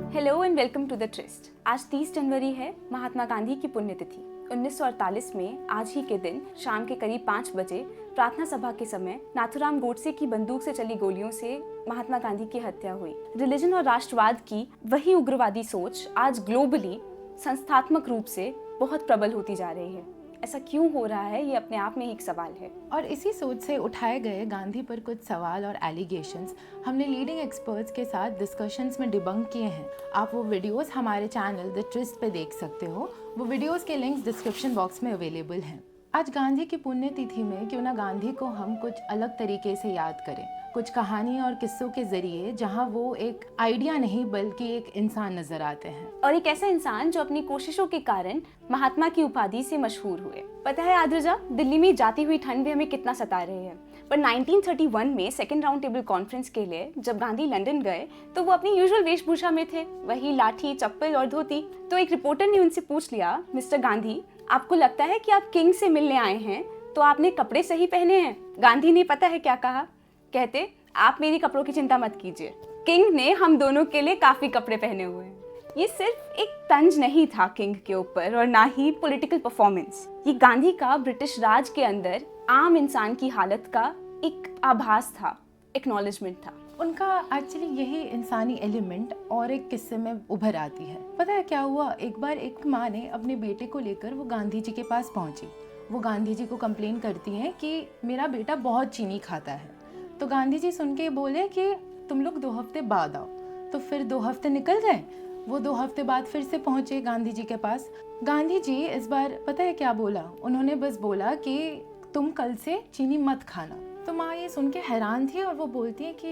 Hello and welcome to the tryst. आज 30 जनवरी है, महात्मा गांधी की पुण्यतिथि। 1948 में आज ही के दिन शाम के करीब 5 बजे प्रार्थना सभा के समय नाथूराम गोडसे की बंदूक से चली गोलियों से महात्मा गांधी की हत्या हुई। रिलीजन और राष्ट्रवाद की वही उग्रवादी सोच आज ग्लोबली संस्थात्मक रूप से बहुत प्रबल होती जा रही है। ऐसा क्यों हो रहा है, ये अपने आप में एक सवाल है। और इसी सोच से उठाए गए गांधी पर कुछ सवाल और एलिगेशंस हमने लीडिंग एक्सपर्ट्स के साथ डिस्कशंस में डिबंक किए हैं। आप वो वीडियोस हमारे चैनल द ट्रिस्ट पे देख सकते हो। वो वीडियोस के लिंक्स डिस्क्रिप्शन बॉक्स में अवेलेबल हैं। आज गांधी की पुण्यतिथि में क्यों ना गांधी को हम कुछ अलग तरीके से याद करें, कुछ कहानी और किस्सों के जरिए जहां वो एक आइडिया नहीं बल्कि एक इंसान नजर आते हैं, और एक ऐसा इंसान जो अपनी कोशिशों के कारण महात्मा की उपाधि से मशहूर हुए। पता है आद्रजा, दिल्ली में जाती हुई ठंड भी हमें कितना सता रही है, पर 1931 में सेकेंड राउंड टेबल कॉन्फ्रेंस के लिए जब गांधी लंदन गए तो वो अपनी यूजुअल वेशभूषा में थे, वही लाठी, चप्पल और धोती। तो एक रिपोर्टर ने उनसे पूछ लिया, मिस्टर गांधी, आपको लगता है कि आप किंग से मिलने आए हैं तो आपने कपड़े सही पहने हैं? गांधी ने पता है क्या कहा? कहते, आप मेरी कपड़ों की चिंता मत कीजिए, किंग ने हम दोनों के लिए काफी कपड़े पहने हुए हैं। ये सिर्फ एक तंज नहीं था किंग के ऊपर और ना ही पॉलिटिकल परफॉर्मेंस। ये गांधी का ब्रिटिश राज के अंदर आम इंसान की हालत का एक आभास था, एक्नॉलेजमेंट था। उनका एक्चुअली यही इंसानी एलिमेंट और एक किस्से में उभर आती है। पता है क्या हुआ? एक बार एक माँ ने अपने बेटे को लेकर वो गांधी जी के पास पहुंची। वो गांधी जी को कंप्लेन करती हैं कि मेरा बेटा बहुत चीनी खाता है। तो गांधी जी सुन के बोले कि तुम लोग 2 हफ्ते बाद आओ। तो फिर 2 हफ्ते निकल गए। वो 2 हफ्ते बाद फिर से पहुंचे गांधी जी के पास। गांधी जी इस बार पता है क्या बोला? उन्होंने बस बोला कि तुम कल से चीनी मत खाना। तो माँ ये सुन के हैरान थी और वो बोलती है कि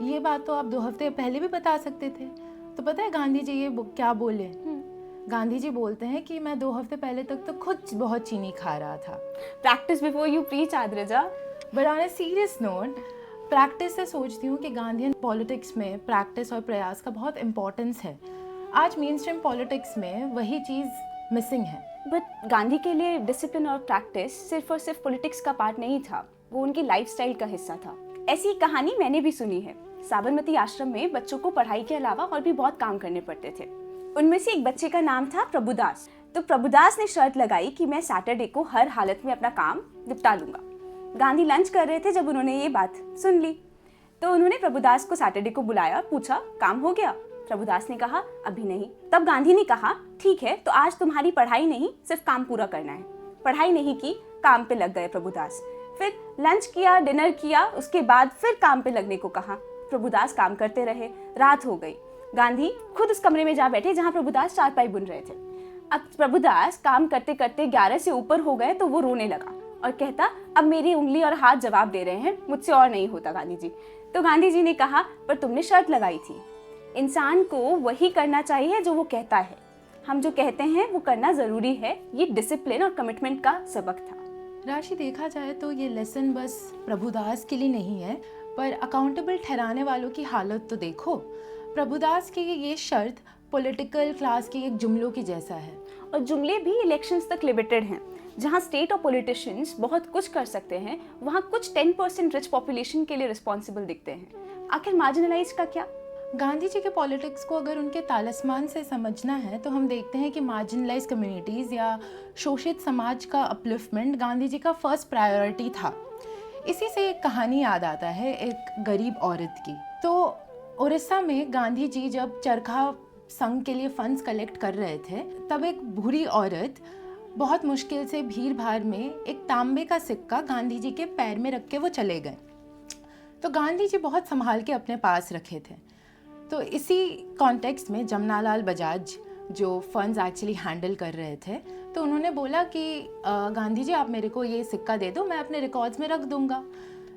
ये बात तो आप 2 हफ्ते पहले भी बता सकते थे। तो पता है गांधी जी ये क्या बोले? गांधी जी बोलते हैं कि मैं 2 हफ्ते पहले तक तो खुद बहुत चीनी खा रहा था। प्रैक्टिस बिफोर यू प्रीच आद्रजा। But on a serious note, practice से सोचती हूँ कि गांधीयन पॉलिटिक्स में प्रैक्टिस और प्रयास का बहुत इम्पोर्टेंस है। आज मेन स्ट्रीम पॉलिटिक्स में वही चीज़ मिसिंग है। बट गांधी के लिए डिसिप्लिन और प्रैक्टिस सिर्फ और सिर्फ पॉलिटिक्स का पार्ट नहीं था, वो उनकी लाइफस्टाइल का हिस्सा था। ऐसी कहानी मैंने भी सुनी है। साबरमती आश्रम में बच्चों को पढ़ाई के अलावा और भी बहुत काम करने पड़ते थे। उनमें से एक बच्चे का नाम था प्रभुदास। तो प्रभुदास ने शर्त लगाई कि मैं सैटरडे को हर हालत में अपना काम निपटा लूंगा। गांधी लंच कर रहे थे जब उन्होंने ये बात सुन ली। तो उन्होंने प्रभुदास को सैटरडे को बुलाया, पूछा काम हो गया? प्रभुदास ने कहा अभी नहीं। तब गांधी ने कहा ठीक है, तो आज तुम्हारी पढ़ाई नहीं सिर्फ काम पूरा करना है। पढ़ाई नहीं की, काम पे लग गए प्रभुदास। फिर लंच किया, डिनर किया, उसके बाद फिर काम पे लगने को कहा। प्रभुदास काम करते रहे, रात हो गई। गांधी खुद उस कमरे में जा बैठे जहां प्रभुदास चारपाई बुन रहे थे। अब प्रभुदास काम करते करते 11 से ऊपर हो गए तो वो रोने लगा और कहता अब मेरी उंगली और हाथ जवाब दे रहे हैं, मुझसे और नहीं होता गांधी जी। तो गांधी जी ने कहा पर तुमने शर्त लगाई थी, इंसान को वही करना चाहिए जो वो कहता है। हम जो कहते हैं वो करना जरूरी है। ये डिसिप्लिन और कमिटमेंट का सबक था। राशि, देखा जाए तो ये लेसन बस प्रभुदास के लिए नहीं है, पर अकाउंटेबल ठहराने वालों की हालत तो देखो। प्रभुदास की ये शर्त पॉलिटिकल क्लास की एक जुमलों की जैसा है, और जुमले भी इलेक्शंस तक लिमिटेड हैं। जहां स्टेट और पॉलिटिशियंस बहुत कुछ कर सकते हैं, वहां कुछ 10% रिच पॉपुलेशन के लिए रिस्पॉन्सिबल दिखते हैं। आखिर मार्जिनलाइज का क्या? गांधी जी के पॉलिटिक्स को अगर उनके तालिस्मान से समझना है तो हम देखते हैं कि मार्जिनलाइज कम्युनिटीज़ या शोषित समाज का अपलिफ्टमेंट गांधी जी का फर्स्ट प्रायोरिटी था। इसी से एक कहानी याद आता है एक गरीब औरत की। तो उड़ीसा में गांधी जी जब चरखा संघ के लिए फंड्स कलेक्ट कर रहे थे, तब एक बूढ़ी औरत बहुत मुश्किल से भीड़ भाड़ में एक तांबे का सिक्का गांधी जी के पैर में रख के वो चले गए। तो गांधी जी बहुत संभाल के अपने पास रखे थे। तो इसी कॉन्टेक्स्ट में जमनालाल बजाज जो फंड्स एक्चुअली हैंडल कर रहे थे, तो उन्होंने बोला कि गांधी जी आप मेरे को ये सिक्का दे दो, मैं अपने रिकॉर्ड्स में रख दूंगा।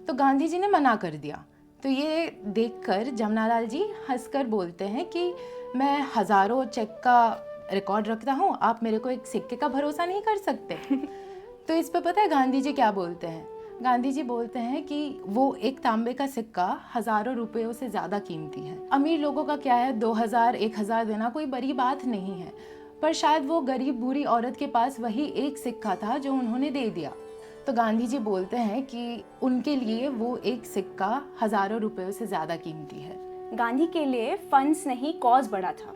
तो गांधी जी ने मना कर दिया। तो ये देखकर जमनालाल जी हंसकर बोलते हैं कि मैं हज़ारों चेक का रिकॉर्ड रखता हूँ, आप मेरे को एक सिक्के का भरोसा नहीं कर सकते। तो इस पे पता है गांधी जी क्या बोलते हैं? गांधी जी बोलते हैं कि वो एक तांबे का सिक्का हज़ारों रुपयों से ज़्यादा कीमती है। अमीर लोगों का क्या है, 2000 1000 देना कोई बड़ी बात नहीं है, पर शायद वो गरीब बूढ़ी औरत के पास वही एक सिक्का था जो उन्होंने दे दिया। तो गांधी जी बोलते हैं कि उनके लिए वो एक सिक्का हज़ारों रुपयों से ज़्यादा कीमती है। गांधी के लिए फंड्स नहीं, कॉज बड़ा था।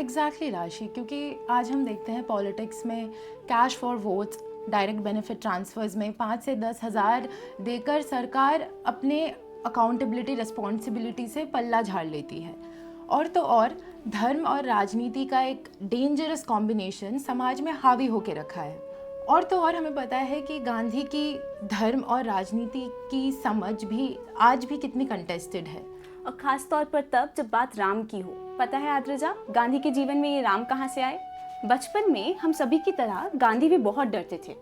एग्जैक्टली राशि, क्योंकि आज हम देखते हैं पॉलिटिक्स में cash for votes, direct benefit transfers में 5 से 10 हज़ार देकर सरकार अपने अकाउंटेबिलिटी रिस्पॉन्सिबिलिटी से पल्ला झाड़ लेती है। और तो और धर्म और राजनीति का एक डेंजरस कॉम्बिनेशन समाज में हावी होकर रखा है। और तो और हमें पता है कि गांधी की धर्म और राजनीति की समझ भी आज भी कितनी कंटेस्टेड है, और खास तौर पर तब जब बात राम की हो। पता है आद्रजा, गांधी के जीवन में ये राम कहाँ से आए? बचपन में हम सभी की तरह गांधी भी बहुत डरते थे,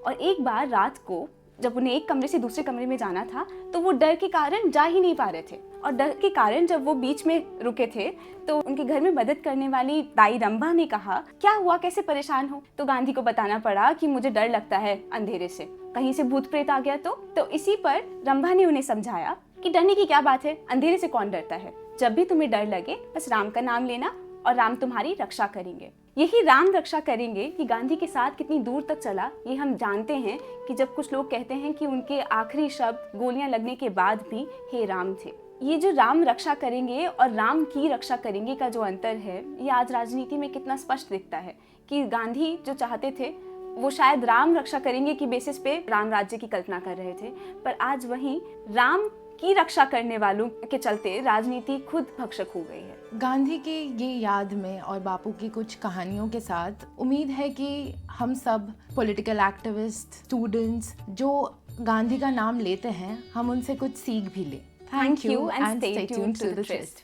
और एक बार रात को जब उन्हें एक कमरे से दूसरे कमरे में जाना था तो वो डर के कारण जा ही नहीं पा रहे थे। और डर के कारण जब वो बीच में रुके थे तो उनके घर में मदद करने वाली दाई रंभा ने कहा, क्या हुआ, कैसे परेशान हो? तो गांधी को बताना पड़ा कि मुझे डर लगता है अंधेरे से, कहीं से भूत प्रेत आ गया तो इसी पर रंभा ने उन्हें समझाया कि डरने की क्या बात है, अंधेरे से कौन डरता है। जब भी तुम्हें डर लगे बस राम का नाम लेना और राम तुम्हारी रक्षा करेंगे। यही राम रक्षा करेंगे कि गांधी के साथ कितनी दूर तक चला, ये हम जानते हैं कि जब कुछ लोग कहते हैं कि उनके आखिरी शब्द गोलियां लगने के बाद भी हे राम थे। ये जो राम रक्षा करेंगे और राम की रक्षा करेंगे का जो अंतर है, ये आज राजनीति में कितना स्पष्ट दिखता है कि गांधी जो चाहते थे वो शायद राम रक्षा करेंगे की बेसिस पे राम राज्य की कल्पना कर रहे थे, पर आज वहीं राम की रक्षा करने वालों के चलते राजनीति खुद भक्षक हो गई है। गांधी की ये याद में और बापू की कुछ कहानियों के साथ उम्मीद है कि हम सब पॉलिटिकल एक्टिविस्ट, स्टूडेंट्स जो गांधी का नाम लेते हैं, हम उनसे कुछ सीख भी लें। Thank you and stay tuned to the Tryst.